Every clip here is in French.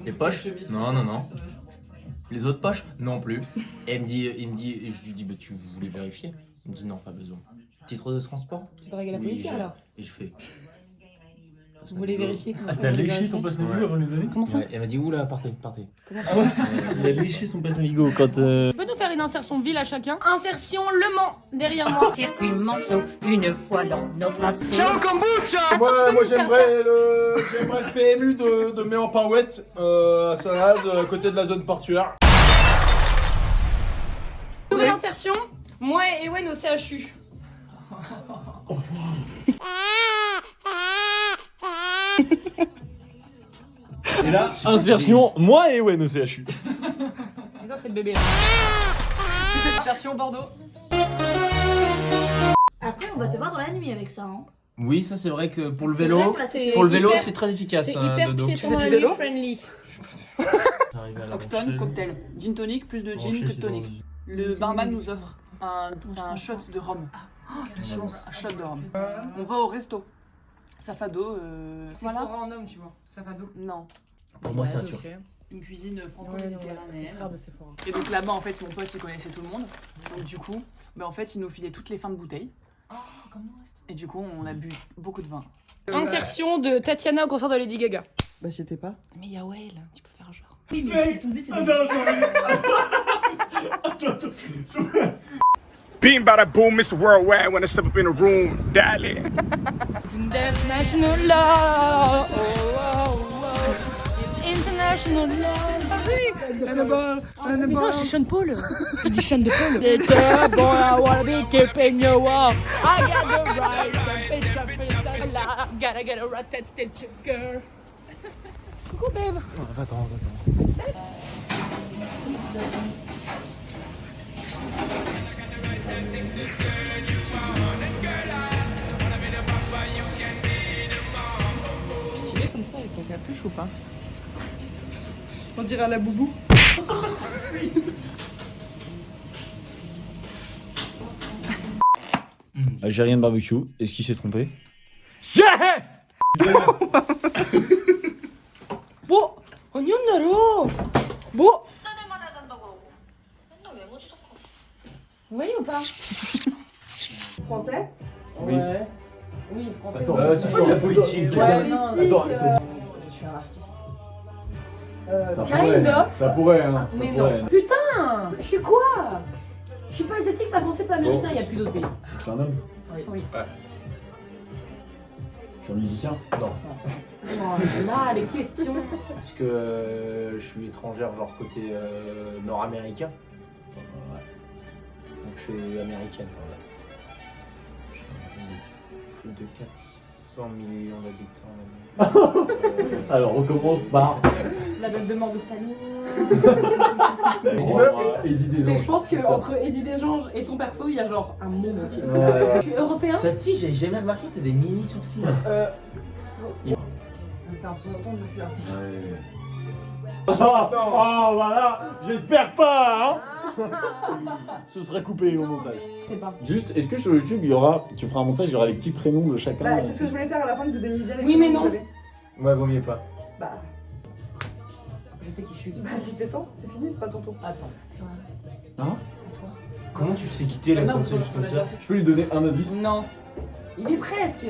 Les poches? Non, non, non. Les autres poches? Non plus. Et il me dit, et je lui dis, bah, tu voulais vérifier? Il me dit, non, pas besoin. Titre de transport? Tu dragues la policière alors? Et je fais. Vous voulez vérifier comment ça? Ah, t'as léché son passe Navigo avant de lui donner? Comment ça? Ouais, elle m'a dit, oula, partez. Ah ouais. Il a léché son passe Navigo quand. Tu peux nous faire une insertion ville à chacun? Insertion Le Mans, derrière moi. Circuit Manceau, une fois dans nos tracés. Ciao kombucha. Moi j'aimerais le PMU de Méan-Parouette à Salade, à côté de la zone portuaire. Nouvelle insertion, moi et Ewen au CHU. Et là, insertion, moi et Ewen au CHU. Et ça c'est le bébé là. Insertion Bordeaux. Après, on va te voir dans la nuit avec ça. Hein. Oui, ça c'est vrai que pour le C'est vélo, vrai que là, c'est hyper- c'est très efficace. C'est hyper de dos. piéton friendly. J'arrive à la Oxton, brancher. cocktail. Gin tonic, plus de gin que de tonic. Le barman nous offre un shot de rhum. Un shot de rhum. On va au resto. Safado. Voilà. en homme, tu vois. Safado. Non. Pour moi, c'est un turc. Une cuisine C'est franco-méditerranéenne. frère de Sephora. Et donc là-bas, en fait, mon pote, il connaissait tout le monde. Donc du coup, en fait, il nous filait toutes les fins de bouteille. Et du coup, on a bu beaucoup de vin. Insertion de Tatiana au concert de Lady Gaga. Bah, j'étais pas. Mais Yawel, tu peux faire genre. Oui, mais ton but, c'est de... Beam bada boom, Mr. Worldwide when I step up in the room, darling. International law. Oh, oh, oh. It's international law. Non, c'est Sean Paul. Il dit Sean de Paul. Little boy, I wanna be keeping you warm. I got the right temperature. Gotta get a right temperature. Coucou, babe. Attends. Stylé comme ça avec la capuche ou pas? On dirait à la boubou. Algérien de barbecue, est-ce qu'il s'est trompé? Yes! 뭐? 아니었나로? 뭐? Vous voyez ou pas? Français? Oui. Ouais. Oui, français. Attends, c'est pas de la politique. Ouais, Attends, politique, t'as dit- Je suis un artiste. Ça Kind pourrait, of. ça pourrait, hein. Ça Mais pourrait. non. Putain! Je suis quoi? Je suis pas asiatique, pas français, pas américain, il y a plus d'autres pays. Je suis un homme. Oui. Je suis un musicien. Non. Oh là, les questions. Parce que je suis étrangère, genre côté nord-américain. Ouais. Donc je suis américaine. Voilà. Je suis plus de 400 millions d'habitants. Alors, on commence par. La date de mort de Staline. Eddie Je pense que entre Eddie Desanges et ton perso, il y a genre un monde entier. Ouais. Je suis européen. Tati, j'ai jamais remarqué, t'as des mini sourcils. C'est un sous-entendu, je suis artiste. Oh, voilà. J'espère pas, hein. Ce sera coupé au montage. C'est pas. Juste, est-ce que sur YouTube, il y aura. Tu feras un montage, il y aura les petits prénoms de chacun. Bah, c'est ce que je voulais faire à la fin de donner bien les Oui, mais non. prénoms, vous Ouais, vaut mieux pas. Bah, Je sais qui je suis. bah, il était temps, c'est fini, c'est pas ton tour. Attends. Hein? Comment tu sais quitter là Non, comme parce ça, que juste on comme l'a ça? déjà fait. Je peux lui donner un indice? Non. Il est presque.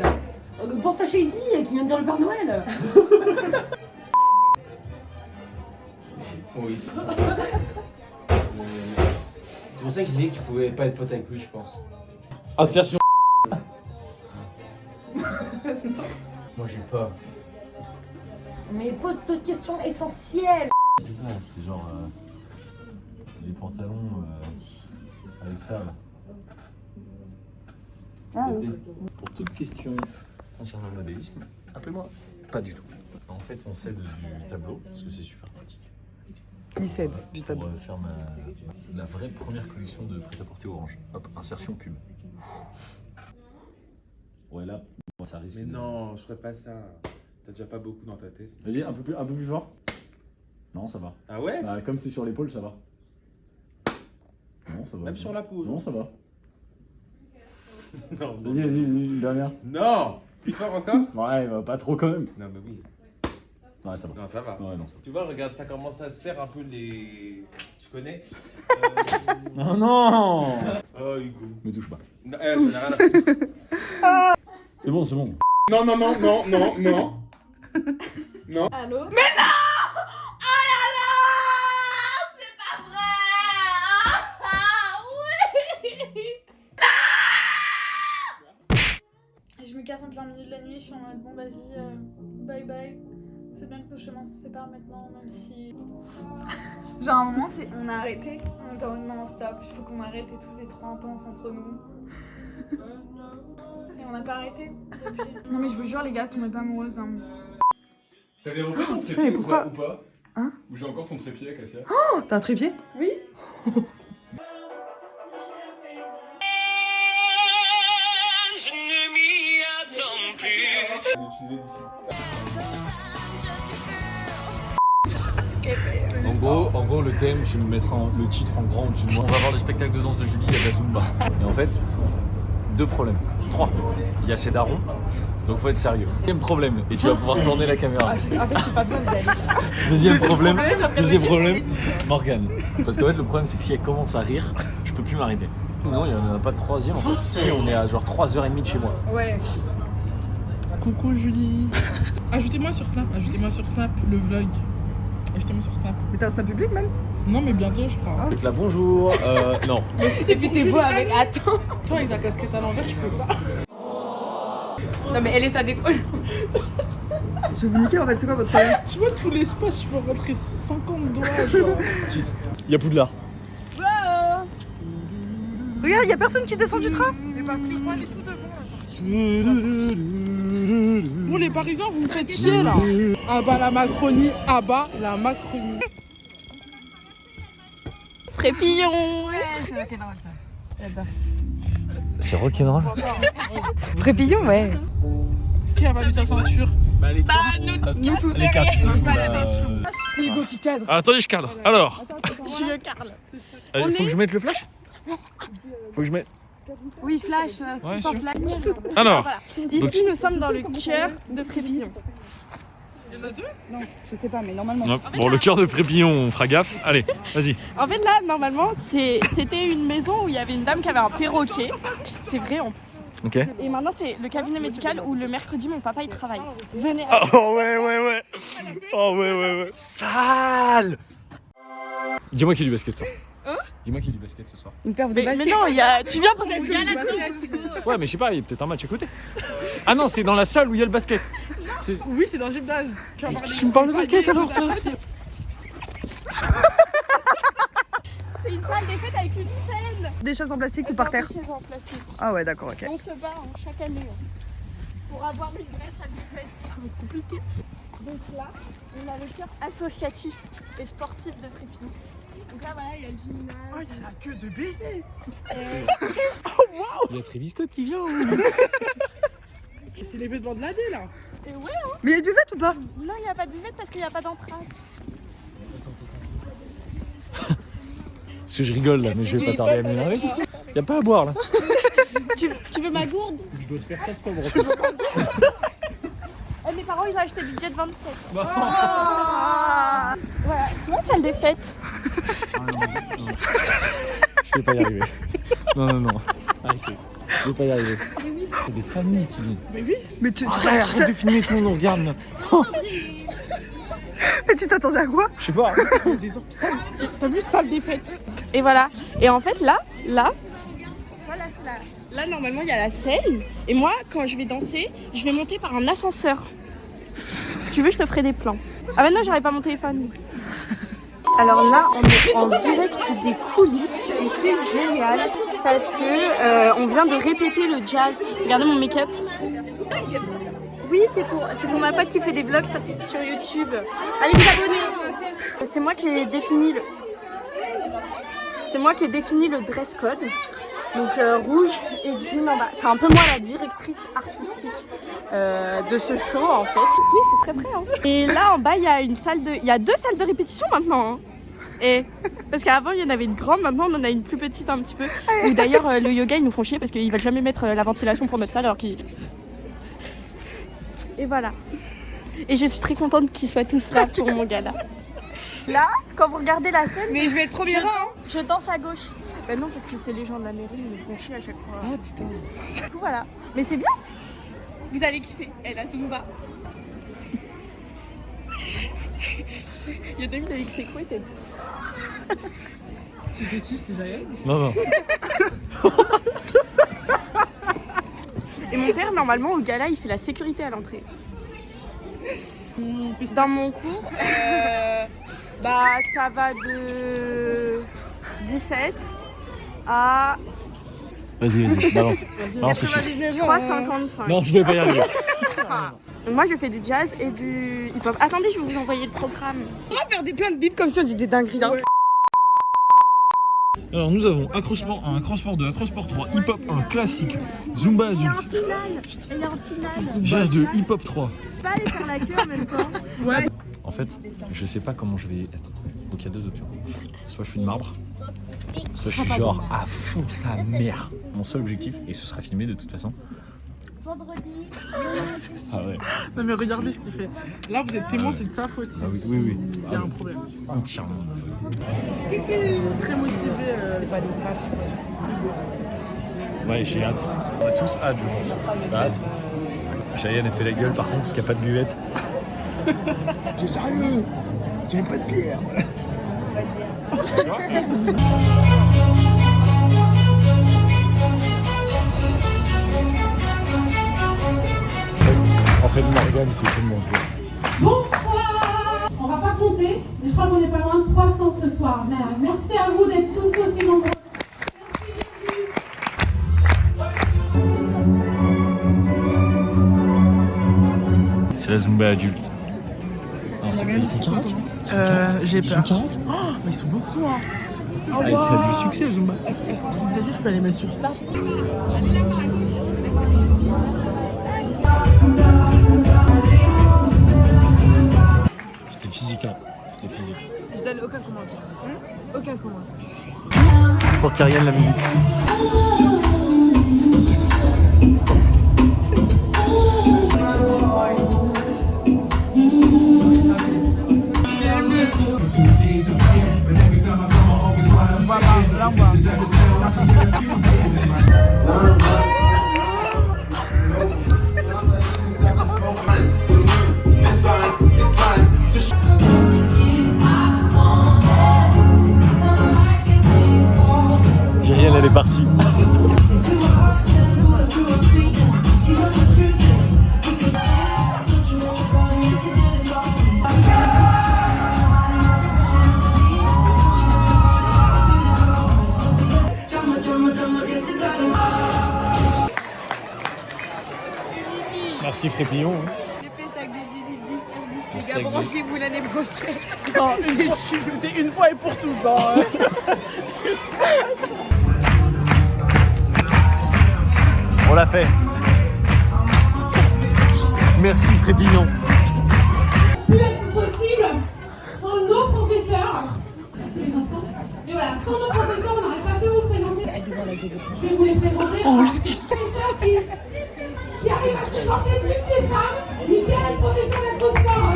Pense à Shady qui vient de dire le Père Noël. Oui. C'est pour ça que je disais qu'il pouvait pas être pote avec lui, je pense. Insertion. Moi j'ai pas. Mais pose d'autres questions essentielles. C'est ça, c'est genre. Les pantalons avec ça là. Ah, oui. Pour toute question concernant le modélisme, appelez-moi. Pas du tout. En fait, on s'aide du tableau parce que c'est super pratique. Il cède du Pour tableau. faire la vraie première collection de prêt-à-porter orange. Hop, insertion pub. Ouais, là, ça risque. Mais non, je ferais pas ça. T'as déjà pas beaucoup dans ta tête. Vas-y, un peu plus fort. Non, ça va. Ah ouais? Bah, comme c'est sur l'épaule, ça va. Non, ça va. Même sur la peau. Non, ça va. Non, Vas-y, une dernière. Non! Plus fort encore? Ouais, bah, pas trop quand même. Non, mais oui. Ouais, ça va. Non, ça va. Ouais, non, ça Tu vois, regarde, ça commence à se faire un peu les. Tu connais? va. Oh non! Oh, Hugo. Me touche pas. Non, ça n'a rien à faire. C'est bon, c'est bon. Non, non, non, non, non, non. Non. Allô? Mais non! Oh là là! C'est pas vrai! Oui! Je me casse en plein milieu de la nuit, je suis en mode bon vas-y, bye bye. C'est bien que nos chemins se séparent maintenant, même si... Genre à un moment, on a arrêté, on était en mode non stop, il faut qu'on arrête et tout, c'est trop intense entre nous. Et on n'a pas arrêté depuis. Non mais je vous jure les gars, tombez pas amoureuse. Hein. T'avais repris ton mais trépied pourquoi ou pas? Hein? Ou j'ai encore ton trépied, Cassia? Oh, t'as un trépied? Oui. En gros, le thème, tu me mettras le titre en grand au-dessus de moi. On va voir le spectacle de danse de Julie, il y a de la Zumba. Et en fait, 2 problèmes. 3. Il y a ses darons, donc faut être sérieux. Deuxième problème, et tu vas pouvoir tourner la caméra. En fait, je suis pas bonne d'aller. Deuxième problème, Morgane. Parce qu'en fait, le problème, c'est que si elle commence à rire, je peux plus m'arrêter. Non, il n'y en a pas de troisième en fait. Si, on est à genre 3h30 de chez moi. Ouais. Coucou Julie. Ajoutez-moi sur Snap, le vlog. Ajoutez-moi sur Snap. Mais t'as un snap public même? Non mais bientôt je crois. Avec la bonjour, non. Et puis t'es beau avec... Attends. Toi avec ta casquette à l'envers, je peux pas. Non mais elle est sa décolle. Je vais vous niquer en fait, c'est quoi votre problème? Tu vois tout l'espace, je peux rentrer 50 doigts genre. Il y a Poudlard. Regarde, y'a personne qui descend du train. Mais parce qu'il faut aller tout devant la sortie. Bon les Parisiens, vous me faites chier là. Ah bah la Macronie, ah bah la Macronie. Trépillon. Ouais, c'est rock'n'roll ça. J'adore. C'est rock'n'roll. Trépillon, ouais. Qui a pas mis sa ceinture? Bah les Nous tous. Les 4. C'est Hugo qui cadre. Ah, attendez, je cadre. Alors, Je suis le Carl. faut que je mette le flash? Faut que je mette. Oui, flash, Ouais, sans sûr. flash. Alors, Ici, nous sommes dans le cœur de Trépillon. Il y en a 2? Non, je sais pas, mais normalement. bon, le cœur de Trépillon, on fera gaffe. Allez, vas-y. En fait, là, normalement, c'était une maison où il y avait une dame qui avait un perroquet. C'est vrai, en plus. Ok. Et maintenant, c'est le cabinet médical où le mercredi, mon papa, il travaille. Venez. Oh ouais. Oh ouais. Sale. Dis-moi qui est du basket ce soir. Hein? Dis-moi qui est du basket ce soir. Une paire de Mais non, tu viens pour cette Ouais, mais je sais pas, il y a peut-être un match à côté. Ah non, c'est dans la salle où il y a le basket. Oui, c'est dans le gymnase. Tu me parles de basket alors, toi? C'est une salle des fêtes avec une scène. Des chaises en plastique ou par terre? Des chaises en plastique. Ah ouais, d'accord, ok. On se bat chaque année pour avoir une vraie salle des fêtes. Ça va être compliqué. Donc là, on a le cœur associatif et sportif de Trépillon. Donc là, voilà, il y a le gymnase. Oh, il y en a que de baisers. Il y a Travis Scott qui vient. Et c'est l'événement de l'année là. Et ouais, Mais y'a une buvette ou pas? non, il n'y a pas de buvette parce qu'il n'y a pas d'entrée. Parce que je rigole là, mais je vais pas tarder à m'énerver. Y a pas à boire là. Tu veux ma gourde? Je dois se faire ça sobre. Mes parents, ils ont acheté du jet 27. Voilà, tu vois, salle des fêtes. Je vais pas y arriver. Non. Arrêtez. Je vais pas y arriver. C'est des familles qui viennent. Mais oui. Mais tu Arrête de filmer tout le monde, regarde là. Mais tu t'attendais à quoi? Je sais pas. Des salles. T'as vu salle des fêtes? Et voilà. Et en fait, là, voilà, là, normalement, il y a la scène. Et moi, quand je vais danser, je vais monter par un ascenseur. Si tu veux, je te ferai des plans. Ah bah non, j'aurais pas mon téléphone. Alors là, on est en direct des coulisses et c'est génial parce que on vient de répéter le jazz. Regardez mon make-up. Oui, c'est pour ma pote qui fait des vlogs sur YouTube. Allez vous abonner. C'est moi qui ai défini le dress code. Donc rouge et jean en bas. C'est un peu moi la directrice artistique de ce show en fait. Oui, c'est très près. Hein. Et là en bas, il y a deux salles de répétition maintenant. Hein. Et parce qu'avant il y en avait une grande, maintenant on en a une plus petite un petit peu. Ou d'ailleurs le yoga ils nous font chier parce qu'ils veulent jamais mettre la ventilation pour notre salle alors qu'ils... Et voilà. Et je suis très contente qu'ils soient tous là pour mon gala. Là, quand vous regardez la scène... Mais je vais être première, hein. Je danse à gauche. Bah non, parce que c'est les gens de la mairie, ils me font chier à chaque fois. Ah putain. Du coup, voilà. Mais c'est bien. Vous allez kiffer. Elle a Zumba. Il y a 2 minutes avec ses couilles, t'es... C'était qui? C'était Jaël? Non. Et mon père, normalement, au gala, il fait la sécurité à l'entrée. Dans mon cours, ça va de 17 à... Vas-y, balance. Balance le chiffre. 3,55. Non, je vais pas y arriver. Donc moi, je fais du jazz et du hip-hop. Attendez, je vais vous envoyer le programme. On va faire plein de bips comme si on dit des dingueries. Hein. Alors nous avons accrochement 1, accrochement 2, accrochement 3, hip-hop 1, classique, Zumba Et en adulte, finale. jazz 2, hip-hop 3. Pas aller faire la queue en même temps. Ouais. En fait, je sais pas comment je vais être. Donc il y a 2 options. Soit je suis de marbre, soit je suis genre à fond sa mère. Mon seul objectif, et ce sera filmé de toute façon. Vendredi. Ah ouais. Non mais regardez ce qu'il fait. Là vous êtes témoin, c'est de sa faute. Ah oui. Il y a un problème. Entièrement. Très motivé. Ouais, j'ai hâte. On a tous hâte, je pense. T'as hâte? Cheyenne a fait la gueule par contre parce qu'il n'y a pas de buvette. C'est sérieux? J'ai pas de bière. En fait, Morgane, c'est tout le monde. Bonsoir. On va pas compter, mais je crois qu'on est pas loin de 300 ce soir. Merci à vous d'être tous aussi nombreux. C'est la Zumba adulte. Non, ils sont 40? J'ai peur. Ils sont 40? Oh, mais ils sont beaucoup, hein. Oh, Ah, c'est du succès, Zumba. Est-ce que c'est des adultes, je peux les mettre sur Snap? C'était physique, hein. C'était physique. Je donne aucun commentaire. Aucun commentaire. C'est pour Kyrian la musique. Kyrian, elle est partie. Merci Frépillon. Des pestacs des Gilles 10 sur 10. Les Pestac gars, des- branchez-vous l'année prochaine. Non, c'était une fois et pour toutes. Hein. On l'a fait. Merci Frépillon. Pu être possible sans nos professeurs. Merci les enfants. Et voilà, sans nos professeurs, on n'aurait pas pu vous présenter. Je vais vous les présenter. Un professeur qui arrive à supporter toutes ces femmes. Mickaël est professeur d'être-sport.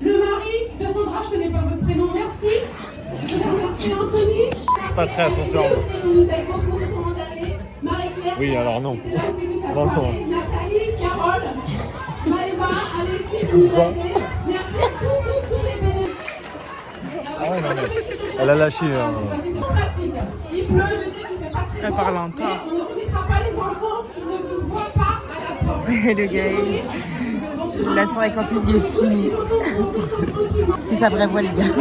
Le mari de Sandra, je connais pas votre prénom, merci. Je voudrais remercier Anthony. Je suis pas très ascenseur. Merci aussi, vous nous avez beaucoup recommandé. Marie-Claire. Oui, alors non. qui était là aussi toute la Non, non. soirée. Nathalie, Carole, Maëva, Alexis, vous nous avez aidés. Merci à tous les bénévoles. Elle a lâché. C'est pratique. Il pleut, je sais qu'il fait pas très Elle beau, parle en mais tas. on ne remettra pas les enfants si je ne vous vois pas à la porte. Le gars, la soirée camping est finie. C'est sa vraie voix, les gars.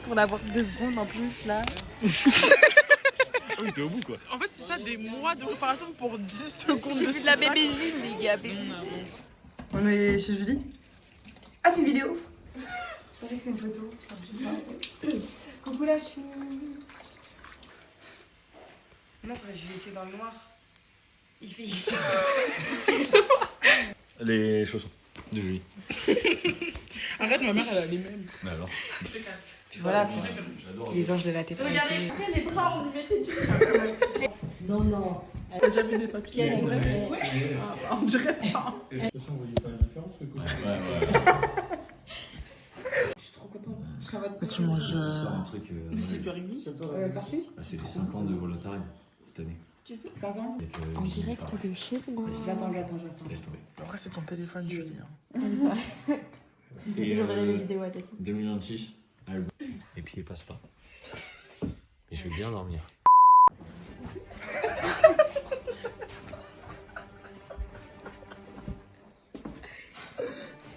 Pour l'avoir 2 secondes en plus là. Oui, t'es au bout quoi. En fait, c'est ça, des mois de préparation pour 10 secondes. J'ai vu de la bébé gym, les gars. On est chez Julie. Ah, c'est une vidéo. Je croyais que c'est une photo. Enfin, je sais pas. Coucou la chou. Non, je vais laisser dans le noir. Il fait. Les chaussons de Julie. Arrête, ma mère, elle a les mêmes. Mais alors. Voilà, les anges de la télé. Regardez, après les bras, on lui mettait du. Non, T'as déjà vu des papiers? Ouais. On dirait pas. Ouais. Je suis trop contente. Tu manges. C'est un truc. Mais c'est du rugby? C'est les 5 ans de volontariat cette année. Tu fais 5 ans? En direct de chez moi. J'attends. Laisse tomber. Après, c'est ton téléphone, Julie. Et J'enverrai les vidéos à Tati. 2026, et puis il passe pas. Et je vais bien dormir.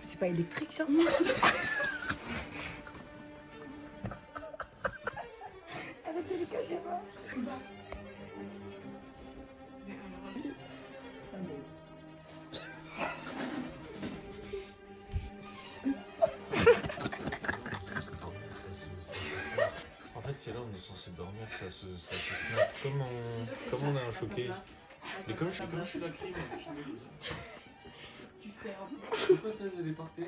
C'est pas électrique ça? Arrêtez les caméras. En fait, c'est là où on est censé dormir, ça se snap. Comme on a un showcase. Mais comme je suis la crime, Tu fais pourquoi t'as départé?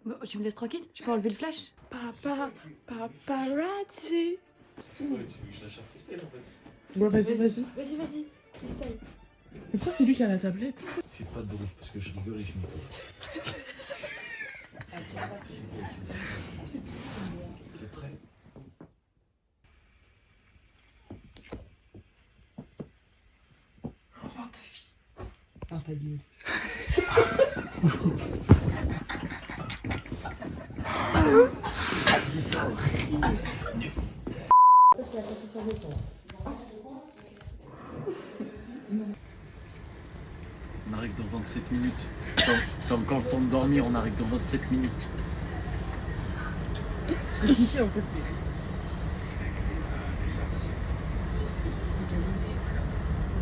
Bon, tu me laisses tranquille? Tu peux enlever le flash? Paparazzi. C'est quoi, tu veux que je la cherche freestyle en fait? Bon, vas-y. Vas-y, freestyle. Mais pourquoi c'est lui qui a la tablette? Fais pas de bruit parce que je rigole et je m'écoute. C'est prêt? Oh, ta fille. Ah, ta gueule. C'est ça. On arrive dans 27 minutes. T'as encore le temps de dormir, on arrive dans 27 minutes. C'est compliqué en fait.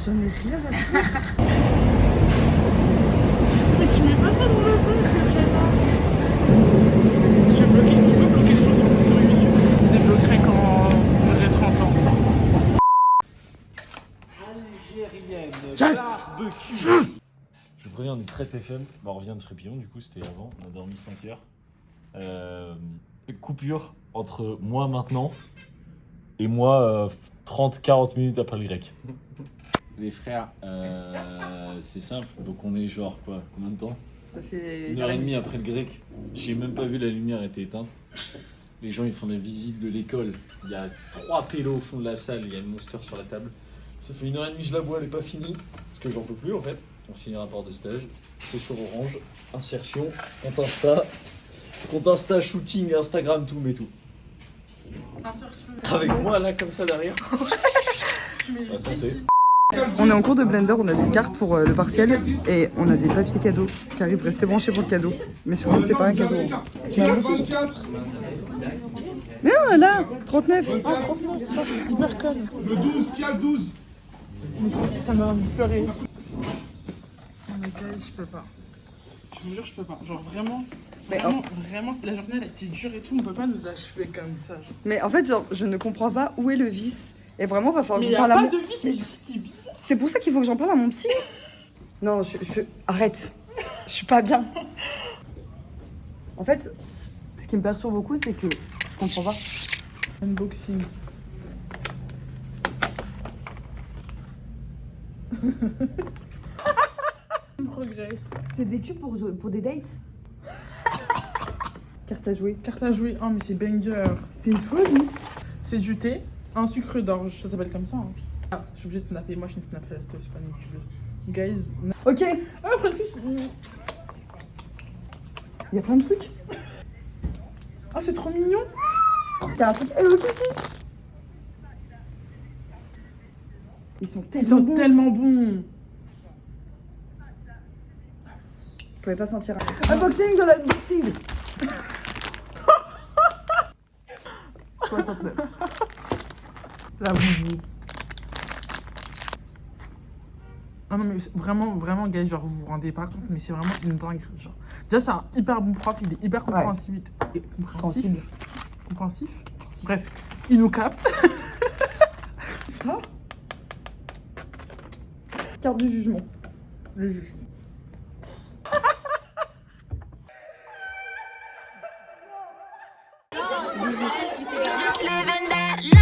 J'en ai rien à foutre. Mais tu mets pas ça dans le vlog, Jana. On peut bloquer les gens sur YouTube. Je débloquerai quand j'aurai 30 ans. Algérienne. Yes. Je vous préviens, on est très TFM. Bon, on revient de Frépillon, du coup, c'était avant. On a dormi 5 heures. Coupure entre moi maintenant et moi 30-40 minutes après le grec. Les frères, c'est simple. Donc, on est genre, quoi, combien de temps? Ça fait 1h30 après le grec. J'ai même pas vu la lumière était éteinte. Les gens, ils font des visites de l'école. Il y a 3 pélos au fond de la salle. Il y a une monster sur la table. Ça fait 1h30 je la bois, elle est pas finie. Parce que j'en peux plus en fait. On finit un rapport de stage. C'est sur Orange. Insertion. Compte Insta, shooting, Instagram, tout, mais tout. Insertion. Avec moi là, comme ça derrière. Tu mets La santé. On est en cours de Blender, on a des cartes pour le partiel et on a des papiers cadeaux qui arrivent. Restez branchés pour le cadeau. Mais souvent c'est pas un cadeau. Mais non, là, 39. Ah, 39, putain, je suis hyper conne. Le 12, qui a le 12? Mais ça m'a envie de pleurer. Non mais guys, je peux pas. Je vous jure, je peux pas. Genre vraiment, vraiment, la journée elle a été dure et tout, on peut pas nous achever comme ça. Genre. Mais en fait, genre, je ne comprends pas où est le vice. Et vraiment, va falloir Mais que y j'en a parle à pas mon... de vice, mais c'est qui bizarre. C'est pour ça qu'il faut que j'en parle à mon psy. Non, arrête. Je suis pas bien. En fait, ce qui me perturbe beaucoup, c'est que je comprends pas. Unboxing. Progresse. C'est des tubes pour des dates. Carte à jouer. Carte à jouer. Oh mais c'est banger. C'est une folie. C'est du thé, un sucre d'orge, ça s'appelle comme ça. Hein. Ah, je suis obligée de snapper. Moi je suis une snapper, je suis pas une youtubeuse. Guys. Ok. Ah, Francis. Il y a plein de trucs. Ah, c'est trop mignon. T'as un truc Hello Kitty. Ils sont tellement bons. Vous pouvez pas sentir un unboxing de l'unboxing. 69. La boubou. Ah non mais vraiment guys, genre vous vous rendez pas compte, mais c'est vraiment une dingue. Genre. Déjà c'est un hyper bon prof, il est hyper compréhensif. Et compréhensif. Compréhensif. Bref, il nous capte. Ça. Carte du jugement. Le juge. Just living that life.